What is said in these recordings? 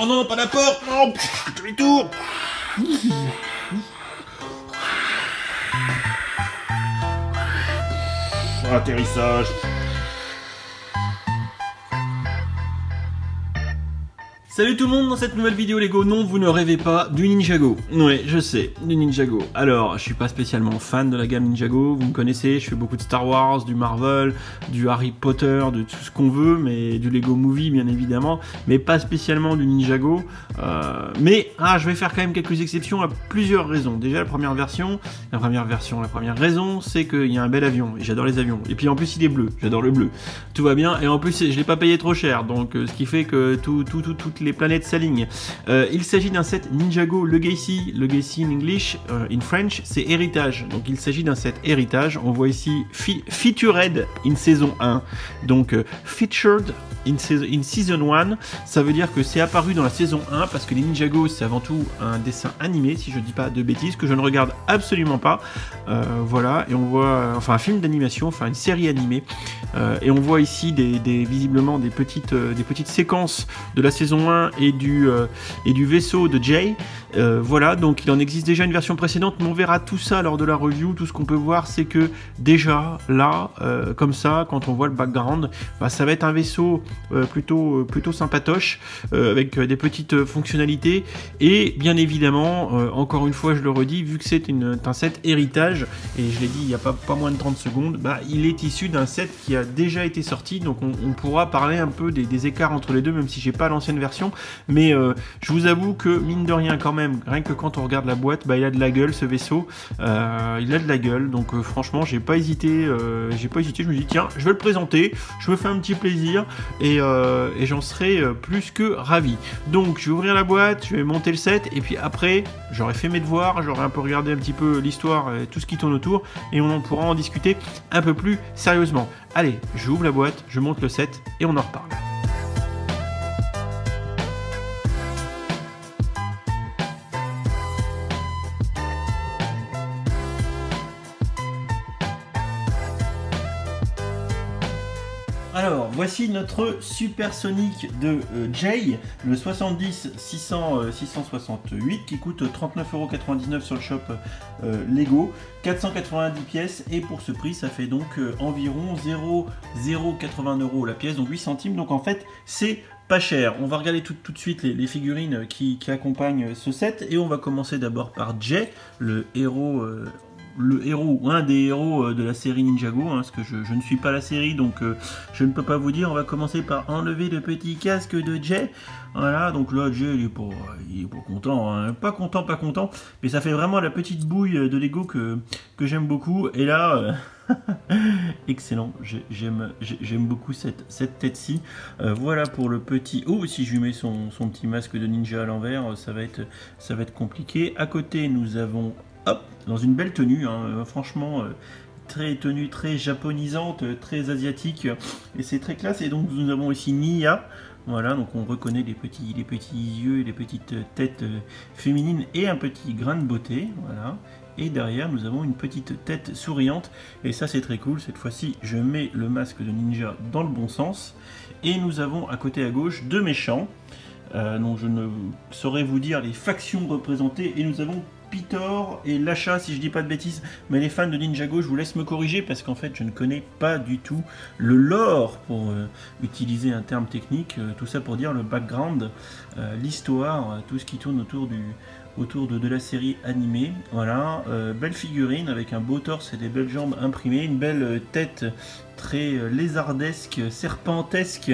Oh non, pas la porte. Non, demi-tour. Atterrissage. Salut tout le monde, dans cette nouvelle vidéo Lego, non vous ne rêvez pas du Ninjago. Ouais, je sais, du Ninjago. Alors, je suis pas spécialement fan de la gamme Ninjago, vous me connaissez, je fais beaucoup de Star Wars, du Marvel, du Harry Potter, de tout ce qu'on veut, mais du Lego Movie bien évidemment, mais pas spécialement du Ninjago. Mais je vais faire quand même quelques exceptions à plusieurs raisons. Déjà la première raison, c'est qu'il y a un bel avion, et j'adore les avions. Et puis en plus il est bleu, j'adore le bleu. Tout va bien, et en plus je l'ai pas payé trop cher, donc ce qui fait que toutes les planètes s'alignent. Il s'agit d'un set Ninjago Legacy in English, in French, c'est héritage. Donc il s'agit d'un set héritage. On voit ici featured in saison 1. Donc featured in season 1, ça veut dire que c'est apparu dans la saison 1 parce que les Ninjago c'est avant tout un dessin animé, si je dis pas de bêtises, que je ne regarde absolument pas. Voilà, et on voit, enfin un film d'animation, enfin une série animée, et on voit ici visiblement des petites séquences de la saison 1 et du vaisseau de Jay. Voilà, donc il en existe déjà une version précédente, mais on verra tout ça lors de la review. Tout ce qu'on peut voir, c'est que déjà là, comme ça, quand on voit le background, ça va être un vaisseau plutôt sympatoche, avec des petites fonctionnalités, et bien évidemment, encore une fois je le redis, vu que c'est un set héritage, et je l'ai dit il n'y a pas moins de 30 secondes, il est issu d'un set qui a déjà été sorti, donc on pourra parler un peu des écarts entre les deux, même si j'ai pas l'ancienne version, mais je vous avoue que mine de rien quand même, rien que quand on regarde la boîte, il a de la gueule ce vaisseau, il a de la gueule, donc franchement j'ai pas hésité, je me dis tiens, je vais le présenter, je me fais un petit plaisir, et j'en serai plus que ravi. Donc je vais ouvrir la boîte, je vais monter le set, et puis après j'aurai fait mes devoirs, j'aurai un peu regardé un petit peu l'histoire et tout ce qui tourne autour, et on en pourra en discuter un peu plus sérieusement. Allez, j'ouvre la boîte, je monte le set et on en reparle. Alors, voici notre Supersonic de Jay, le 70-668, qui coûte 39,99 € sur le shop Lego, 490 pièces, et pour ce prix, ça fait donc environ 0,080 € la pièce, donc 8 centimes, donc en fait, c'est pas cher. On va regarder tout de suite les figurines qui accompagnent ce set, et on va commencer d'abord par Jay, le héros ou un des héros de la série Ninjago, parce que je ne suis pas la série, donc je ne peux pas vous dire. On va commencer par enlever le petit casque de Jay. Voilà, donc là Jay il est pas content, hein. pas content, mais ça fait vraiment la petite bouille de Lego que j'aime beaucoup, et là excellent, j'aime beaucoup cette tête-ci. Voilà pour le petit. Oh, si je lui mets son petit masque de ninja à l'envers, ça va être compliqué. À côté nous avons, hop, dans une belle tenue, franchement, tenue très japonisante, très asiatique, et c'est très classe. Et donc nous avons ici Nya. Voilà, donc on reconnaît les petits yeux et les petites têtes féminines et un petit grain de beauté. Voilà. Et derrière nous avons une petite tête souriante, et ça c'est très cool. Cette fois-ci je mets le masque de ninja dans le bon sens, et nous avons à côté à gauche deux méchants. Donc je ne saurais vous dire les factions représentées, et nous avons Pitor et Lacha, si je dis pas de bêtises, mais les fans de Ninjago, je vous laisse me corriger parce qu'en fait je ne connais pas du tout le lore, pour utiliser un terme technique, tout ça pour dire le background, l'histoire, tout ce qui tourne autour de la série animée. Voilà, belle figurine avec un beau torse et des belles jambes imprimées, une belle tête très lézardesque, serpentesque.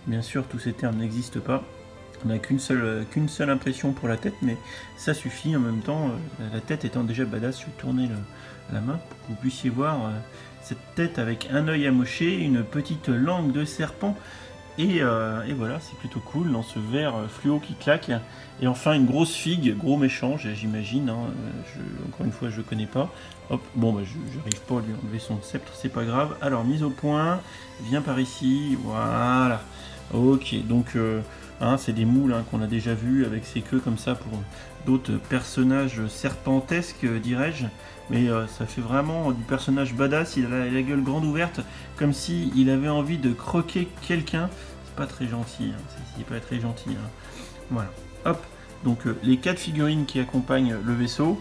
Bien sûr tous ces termes n'existent pas. On n'a qu'une seule impression pour la tête, mais ça suffit. En même temps, la tête étant déjà badass, je vais tourner la main pour que vous puissiez voir cette tête avec un œil amoché, une petite langue de serpent, et voilà, c'est plutôt cool dans ce vert fluo qui claque. Et enfin une grosse figue, gros méchant, j'imagine, encore une fois je connais pas. Hop, bon je n'arrive pas à lui enlever son sceptre, c'est pas grave. Alors mise au point, viens par ici, voilà. Ok, donc c'est des moules qu'on a déjà vu avec ses queues comme ça pour d'autres personnages serpentesques, dirais-je. Mais ça fait vraiment du personnage badass. Il a la gueule grande ouverte, comme si il avait envie de croquer quelqu'un. C'est pas très gentil, c'est pas très gentil. Voilà, hop. Donc les 4 figurines qui accompagnent le vaisseau.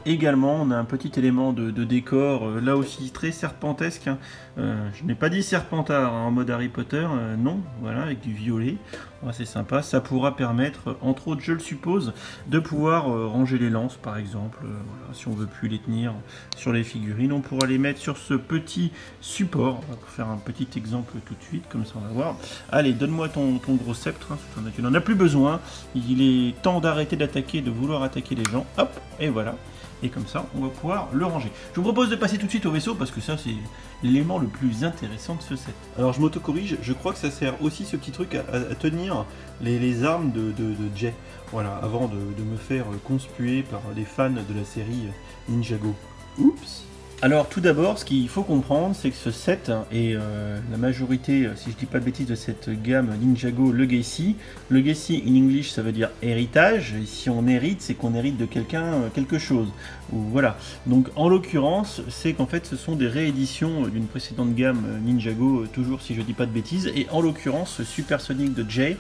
Également, on a un petit élément de décor, là aussi très serpentesque. Hein. Je n'ai pas dit serpentard hein, en mode Harry Potter, non, voilà, avec du violet. Ouais, c'est sympa, ça pourra permettre, entre autres, je le suppose, de pouvoir ranger les lances, par exemple. Voilà, si on veut plus les tenir sur les figurines, on pourra les mettre sur ce petit support. On va faire un petit exemple tout de suite, comme ça on va voir. Allez, donne-moi ton gros sceptre, hein, tu n'en as plus besoin. Il est temps d'arrêter d'attaquer, de vouloir attaquer les gens. Hop, et voilà. Et comme ça, on va pouvoir le ranger. Je vous propose de passer tout de suite au vaisseau parce que ça, c'est l'élément le plus intéressant de ce set. Alors, je m'auto-corrige, je crois que ça sert aussi ce petit truc à tenir les armes de Jay. Voilà, avant de me faire conspuer par les fans de la série Ninjago. Oups! Alors tout d'abord, ce qu'il faut comprendre, c'est que ce set est la majorité, si je dis pas de bêtises, de cette gamme Ninjago Legacy. Legacy in English, ça veut dire héritage. Et si on hérite, c'est qu'on hérite de quelqu'un quelque chose. Ou voilà. Donc en l'occurrence, c'est qu'en fait, ce sont des rééditions d'une précédente gamme Ninjago, toujours si je dis pas de bêtises. Et en l'occurrence, Super Sonic de Jay,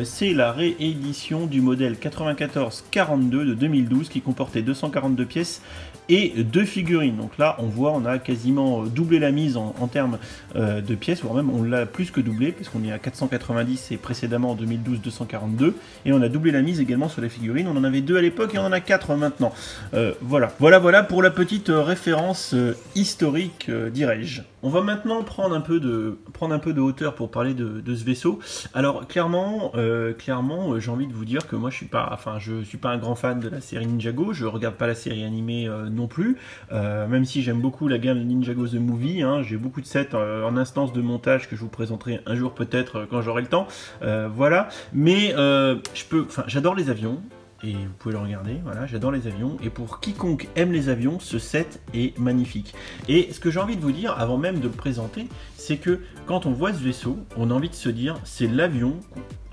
c'est la réédition du modèle 9442 de 2012 qui comportait 242 pièces et 2 figurines. Donc là, on voit, on a quasiment doublé la mise en termes de pièces, voire même on l'a plus que doublé, puisqu'on est à 490 et précédemment en 2012 242, et on a doublé la mise également sur les figurines. On en avait 2 à l'époque et on en a 4 maintenant. Voilà pour la petite référence historique, dirais-je. On va maintenant prendre un peu de hauteur pour parler de ce vaisseau. Alors clairement, j'ai envie de vous dire que moi je suis pas un grand fan de la série Ninjago. Je regarde pas la série animée non plus, même si j'aime beaucoup la gamme Ninjago The Movie. Hein, j'ai beaucoup de sets en instance de montage que je vous présenterai un jour peut-être quand j'aurai le temps. Voilà, mais j'adore les avions. Et vous pouvez le regarder, voilà, j'adore les avions. Et pour quiconque aime les avions, ce set est magnifique. Et ce que j'ai envie de vous dire, avant même de le présenter, c'est que quand on voit ce vaisseau, on a envie de se dire, c'est l'avion,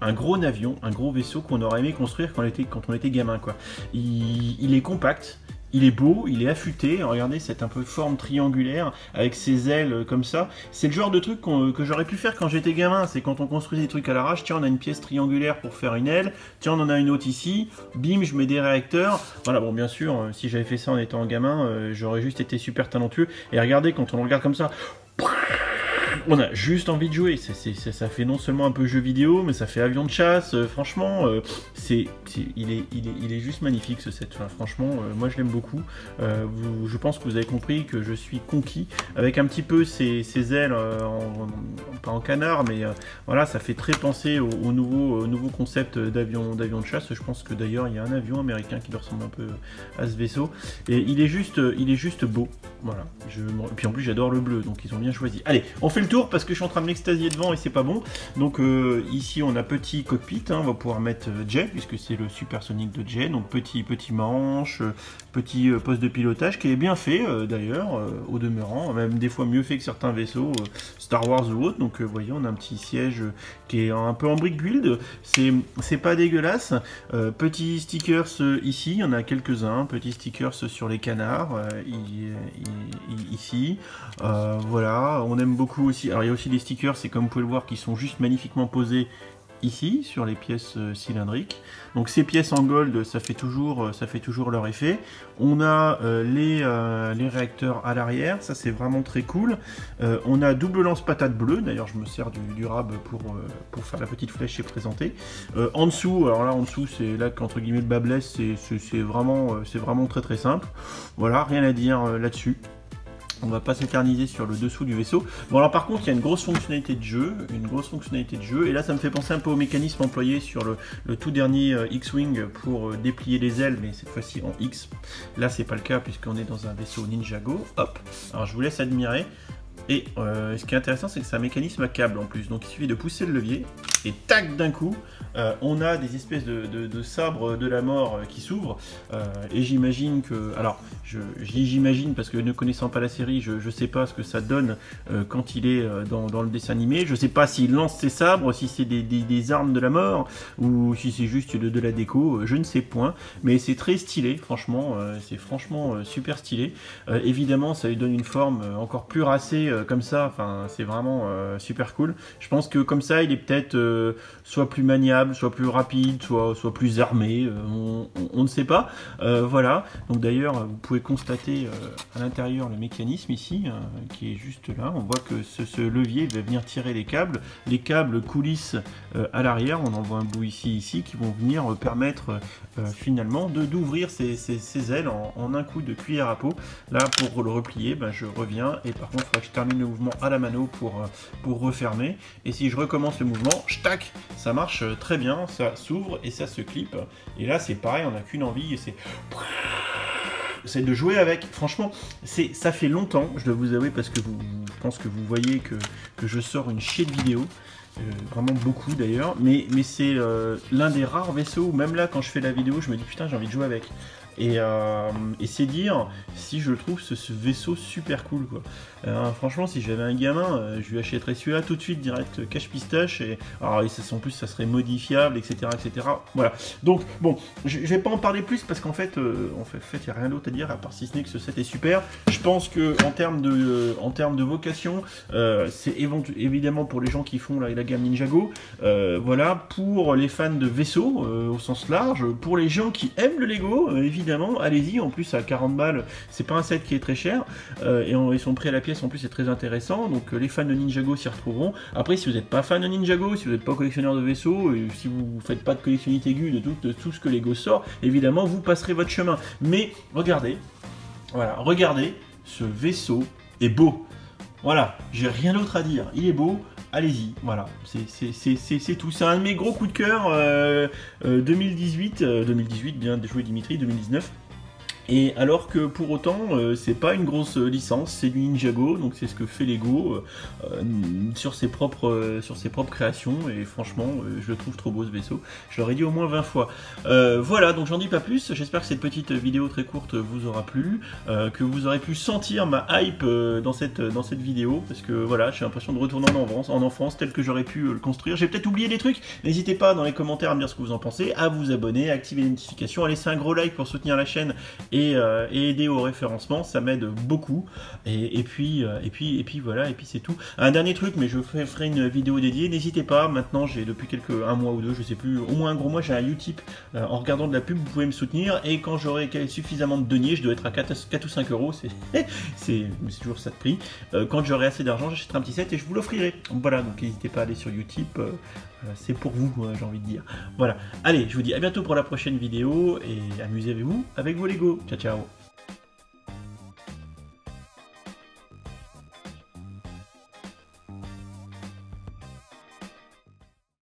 un gros vaisseau qu'on aurait aimé construire quand on était gamin, quoi. Il est compact. Il est beau, il est affûté, regardez cette un peu forme triangulaire avec ses ailes comme ça. C'est le genre de truc que j'aurais pu faire quand j'étais gamin, c'est quand on construisait des trucs à l'arrache, tiens on a une pièce triangulaire pour faire une aile, tiens on en a une autre ici, bim je mets des réacteurs. Voilà, bon bien sûr, si j'avais fait ça en étant gamin, j'aurais juste été super talentueux. Et regardez quand on le regarde comme ça, on a juste envie de jouer. Ça fait non seulement un peu jeu vidéo, mais ça fait avion de chasse. Franchement, il est juste magnifique ce set. Enfin, franchement, moi je l'aime beaucoup. Je pense que vous avez compris que je suis conquis avec un petit peu ses ailes, pas en canard, mais voilà, ça fait très penser au nouveau concept d'avion de chasse. Je pense que d'ailleurs il y a un avion américain qui doit ressembler un peu à ce vaisseau. Et il est juste beau. Voilà. Et puis en plus j'adore le bleu, donc ils ont bien choisi. Allez, on fait le tour parce que je suis en train de m'extasier devant et c'est pas bon. Donc ici on a petit cockpit, hein, on va pouvoir mettre Jay puisque c'est le Super Sonic de Jay. Donc petit manche, petit poste de pilotage qui est bien fait d'ailleurs au demeurant, même des fois mieux fait que certains vaisseaux Star Wars ou autres. Donc vous voyez on a un petit siège qui est un peu en brick build, c'est pas dégueulasse. Petits stickers ici, il y en a quelques-uns, petits stickers sur les canards ici. Voilà, on aime beaucoup aussi. Alors il y a aussi des stickers, c'est comme vous pouvez le voir, qui sont juste magnifiquement posés ici sur les pièces cylindriques. Donc ces pièces en gold, ça fait toujours leur effet. On a les réacteurs à l'arrière, ça c'est vraiment très cool. On a double lance patate bleue, d'ailleurs je me sers du rab pour faire la petite flèche et présenter. En dessous, alors là en dessous c'est là qu'entre guillemets le bas blesse, c'est vraiment très simple. Voilà, rien à dire là-dessus. On va pas s'éterniser sur le dessous du vaisseau. Bon alors par contre il y a une grosse fonctionnalité de jeu, et là ça me fait penser un peu au mécanisme employé sur le tout dernier X-Wing pour déplier les ailes, mais cette fois-ci en X. Là c'est pas le cas puisqu'on est dans un vaisseau Ninjago. Hop, alors je vous laisse admirer. Et ce qui est intéressant, c'est que c'est un mécanisme à câble en plus. Donc il suffit de pousser le levier et tac d'un coup, on a des espèces de sabres de la mort qui s'ouvrent. Et j'imagine que... Alors, j'imagine parce que ne connaissant pas la série, je sais pas ce que ça donne quand il est dans le dessin animé. Je sais pas s'il lance ses sabres, si c'est des armes de la mort ou si c'est juste de la déco. Je ne sais point. Mais c'est très stylé, franchement. C'est franchement super stylé. Évidemment, ça lui donne une forme encore plus racée comme ça. Enfin, c'est vraiment super cool. Je pense que comme ça, il est peut-être soit plus maniable, soit plus rapide, soit plus armé, on ne sait pas. Voilà, donc d'ailleurs vous pouvez constater à l'intérieur le mécanisme ici, qui est juste là. On voit que ce levier va venir tirer les câbles coulissent à l'arrière, on en voit un bout ici, qui vont venir permettre finalement d'ouvrir ces ailes en un coup de cuillère à peau. Là, pour le replier, ben, je reviens, et par contre il faudra que je termine le mouvement à la mano pour refermer, et si je recommence le mouvement, tac, ça marche très bien, ça s'ouvre et ça se clip, et là c'est pareil, on n'a qu'une envie, et c'est de jouer avec. Franchement, ça fait longtemps, je dois vous avouer, parce que je pense que vous voyez que je sors une chier de vidéos, vraiment beaucoup d'ailleurs, mais c'est l'un des rares vaisseaux où même là quand je fais la vidéo je me dis putain j'ai envie de jouer avec. Et c'est dire si je trouve ce vaisseau super cool quoi. Franchement, si j'avais un gamin, je lui achèterais celui-là tout de suite direct cache pistache, et alors en plus ça serait modifiable, etc., etc. Voilà. Donc bon, je vais pas en parler plus parce qu'en fait, il n'y a rien d'autre à dire à part si ce n'est que ce set est super. Je pense que en termes de vocation, c'est évidemment pour les gens qui font la gamme Ninjago. Voilà, pour les fans de vaisseaux au sens large, pour les gens qui aiment le Lego, évidemment, allez-y. En plus à 40 balles, c'est pas un set qui est très cher, et ils sont pris à la pièce, en plus c'est très intéressant, donc les fans de Ninjago s'y retrouveront. Après, si vous n'êtes pas fan de Ninjago, si vous n'êtes pas collectionneur de vaisseaux, et si vous ne faites pas de collectionnite aiguë de tout ce que Lego sort, évidemment vous passerez votre chemin. Mais regardez, voilà, regardez, ce vaisseau est beau. Voilà, j'ai rien d'autre à dire, il est beau. Allez-y, voilà, c'est tout. C'est un de mes gros coups de cœur 2018, bien joué Dimitri, 2019. Et alors que pour autant, c'est pas une grosse licence, c'est du Ninjago, donc c'est ce que fait Lego sur ses propres créations, et franchement, je le trouve trop beau ce vaisseau. Je l'aurais dit au moins 20 fois. Voilà, donc j'en dis pas plus, j'espère que cette petite vidéo très courte vous aura plu, que vous aurez pu sentir ma hype dans cette vidéo, parce que voilà, j'ai l'impression de retourner en enfance, tel que j'aurais pu le construire. J'ai peut-être oublié des trucs, n'hésitez pas dans les commentaires à me dire ce que vous en pensez, à vous abonner, à activer les notifications, à laisser un gros like pour soutenir la chaîne, et aider au référencement, ça m'aide beaucoup. Et puis voilà, et puis c'est tout. Un dernier truc, mais je ferai une vidéo dédiée, n'hésitez pas, maintenant j'ai depuis un mois ou deux, je sais plus, au moins un gros mois, j'ai un Utip, en regardant de la pub, vous pouvez me soutenir, et quand j'aurai suffisamment de deniers, je dois être à 4 ou 5 euros, c'est toujours ça de prix, quand j'aurai assez d'argent, j'achèterai un petit set et je vous l'offrirai. Voilà, donc n'hésitez pas à aller sur Utip, c'est pour vous, j'ai envie de dire. Voilà, allez, je vous dis à bientôt pour la prochaine vidéo, et amusez-vous avec vos Lego. Ciao, ciao.